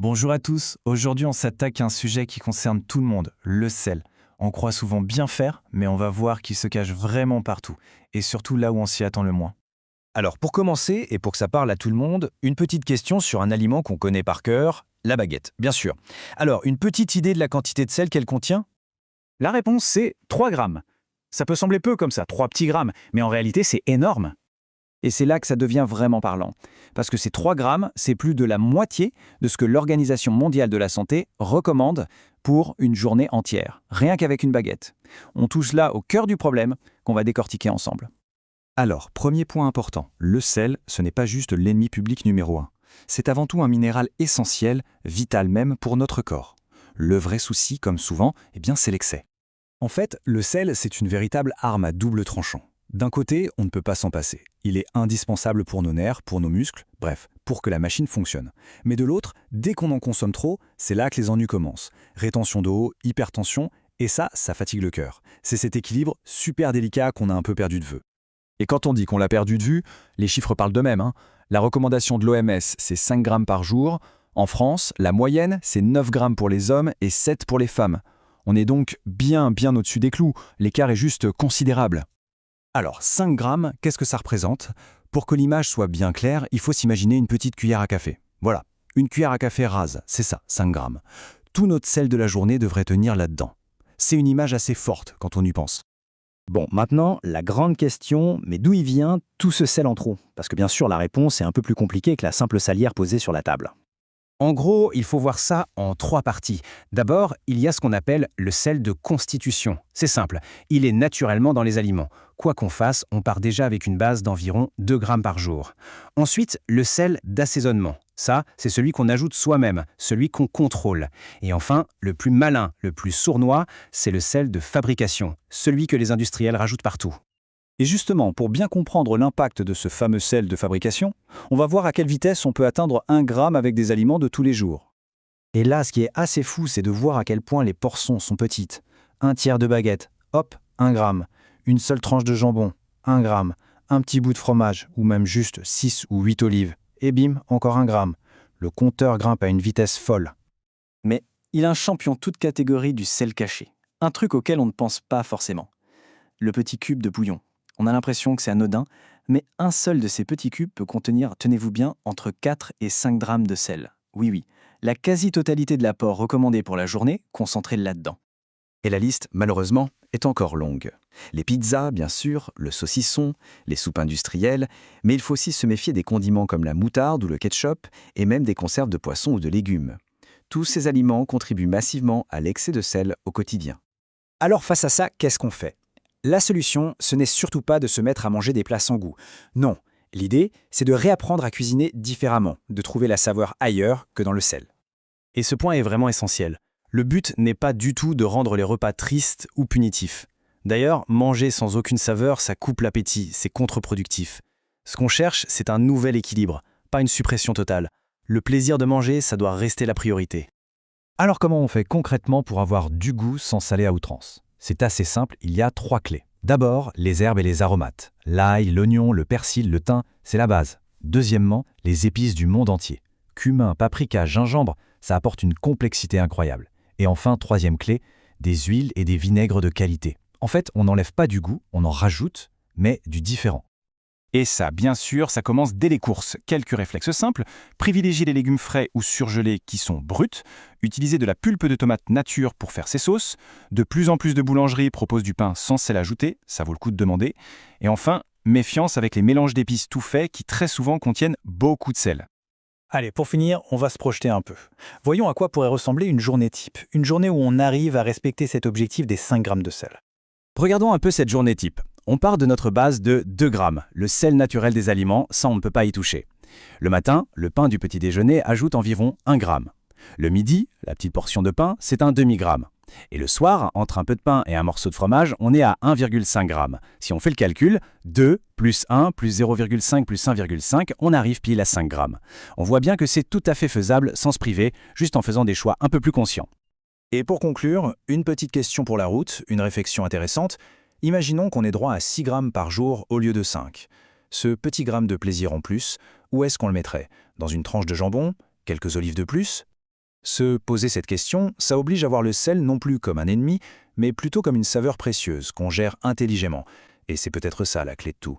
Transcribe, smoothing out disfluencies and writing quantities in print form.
Bonjour à tous, aujourd'hui on s'attaque à un sujet qui concerne tout le monde, le sel. On croit souvent bien faire, mais on va voir qu'il se cache vraiment partout, et surtout là où on s'y attend le moins. Alors pour commencer, et pour que ça parle à tout le monde, une petite question sur un aliment qu'on connaît par cœur, la baguette, bien sûr. Alors, une petite idée de la quantité de sel qu'elle contient? La réponse, c'est 3 grammes. Ça peut sembler peu comme ça, 3 petits grammes, mais en réalité, c'est énorme. Et c'est là que ça devient vraiment parlant. Parce que ces 3 grammes, c'est plus de la moitié de ce que l'Organisation mondiale de la santé recommande pour une journée entière, rien qu'avec une baguette. On touche là au cœur du problème qu'on va décortiquer ensemble. Alors, premier point important, le sel, ce n'est pas juste l'ennemi public numéro un. C'est avant tout un minéral essentiel, vital même pour notre corps. Le vrai souci, comme souvent, c'est l'excès. En fait, le sel, c'est une véritable arme à double tranchant. D'un côté, on ne peut pas s'en passer. Il est indispensable pour nos nerfs, pour nos muscles, bref, pour que la machine fonctionne. Mais de l'autre, dès qu'on en consomme trop, c'est là que les ennuis commencent. Rétention d'eau, hypertension, et ça fatigue le cœur. C'est cet équilibre super délicat qu'on a un peu perdu de vue. Et quand on dit qu'on l'a perdu de vue, les chiffres parlent d'eux-mêmes. La recommandation de l'OMS, c'est 5 grammes par jour. En France, la moyenne, c'est 9 grammes pour les hommes et 7 pour les femmes. On est donc bien au-dessus des clous. L'écart est juste considérable. Alors, 5 grammes, qu'est-ce que ça représente? Pour que l'image soit bien claire, il faut s'imaginer une petite cuillère à café. Voilà, une cuillère à café rase, c'est ça, 5 grammes. Tout notre sel de la journée devrait tenir là-dedans. C'est une image assez forte quand on y pense. Bon, maintenant, la grande question, mais d'où il vient tout ce sel en trop? Parce que bien sûr, la réponse est un peu plus compliquée que la simple salière posée sur la table. En gros, il faut voir ça en 3 parties. D'abord, il y a ce qu'on appelle le sel de constitution. C'est simple, il est naturellement dans les aliments. Quoi qu'on fasse, on part déjà avec une base d'environ 2 grammes par jour. Ensuite, le sel d'assaisonnement. Ça, c'est celui qu'on ajoute soi-même, celui qu'on contrôle. Et enfin, le plus malin, le plus sournois, c'est le sel de fabrication, celui que les industriels rajoutent partout. Et justement, pour bien comprendre l'impact de ce fameux sel de fabrication, on va voir à quelle vitesse on peut atteindre 1 gramme avec des aliments de tous les jours. Et là, ce qui est assez fou, c'est de voir à quel point les portions sont petites. Un tiers de baguette, hop, 1 gramme. Une seule tranche de jambon, 1 gramme. Un petit bout de fromage, ou même juste 6 ou 8 olives. Et bim, encore 1 gramme. Le compteur grimpe à une vitesse folle. Mais il a un champion toute catégorie du sel caché. Un truc auquel on ne pense pas forcément. Le petit cube de bouillon. On a l'impression que c'est anodin, mais un seul de ces petits cubes peut contenir, tenez-vous bien, entre 4 et 5 grammes de sel. Oui, la quasi-totalité de l'apport recommandé pour la journée concentré là-dedans. Et la liste, malheureusement, est encore longue. Les pizzas, bien sûr, le saucisson, les soupes industrielles, mais il faut aussi se méfier des condiments comme la moutarde ou le ketchup, et même des conserves de poissons ou de légumes. Tous ces aliments contribuent massivement à l'excès de sel au quotidien. Alors face à ça, qu'est-ce qu'on fait? La solution, ce n'est surtout pas de se mettre à manger des plats sans goût. Non, l'idée, c'est de réapprendre à cuisiner différemment, de trouver la saveur ailleurs que dans le sel. Et ce point est vraiment essentiel. Le but n'est pas du tout de rendre les repas tristes ou punitifs. D'ailleurs, manger sans aucune saveur, ça coupe l'appétit, c'est contre-productif. Ce qu'on cherche, c'est un nouvel équilibre, pas une suppression totale. Le plaisir de manger, ça doit rester la priorité. Alors comment on fait concrètement pour avoir du goût sans saler à outrance? C'est assez simple, il y a 3 clés. D'abord, les herbes et les aromates. L'ail, l'oignon, le persil, le thym, c'est la base. Deuxièmement, les épices du monde entier. Cumin, paprika, gingembre, ça apporte une complexité incroyable. Et enfin, troisième clé, des huiles et des vinaigres de qualité. En fait, on n'enlève pas du goût, on en rajoute, mais du différent. Et ça, bien sûr, ça commence dès les courses. Quelques réflexes simples. Privilégier les légumes frais ou surgelés qui sont bruts. Utiliser de la pulpe de tomate nature pour faire ses sauces. De plus en plus de boulangeries proposent du pain sans sel ajouté. Ça vaut le coup de demander. Et enfin, méfiance avec les mélanges d'épices tout faits qui très souvent contiennent beaucoup de sel. Allez, pour finir, on va se projeter un peu. Voyons à quoi pourrait ressembler une journée type. Une journée où on arrive à respecter cet objectif des 5 grammes de sel. Regardons un peu cette journée type. On part de notre base de 2 grammes, le sel naturel des aliments, ça on ne peut pas y toucher. Le matin, le pain du petit déjeuner ajoute environ 1 gramme. Le midi, la petite portion de pain, c'est un demi-gramme. Et le soir, entre un peu de pain et un morceau de fromage, on est à 1,5 g. Si on fait le calcul, 2 plus 1 plus 0,5 plus 1,5, on arrive pile à 5 grammes. On voit bien que c'est tout à fait faisable sans se priver, juste en faisant des choix un peu plus conscients. Et pour conclure, une petite question pour la route, une réflexion intéressante. Imaginons qu'on ait droit à 6 grammes par jour au lieu de 5. Ce petit gramme de plaisir en plus, où est-ce qu'on le mettrait? Dans une tranche de jambon? Quelques olives de plus? Se poser cette question, ça oblige à voir le sel non plus comme un ennemi, mais plutôt comme une saveur précieuse qu'on gère intelligemment. Et c'est peut-être ça la clé de tout.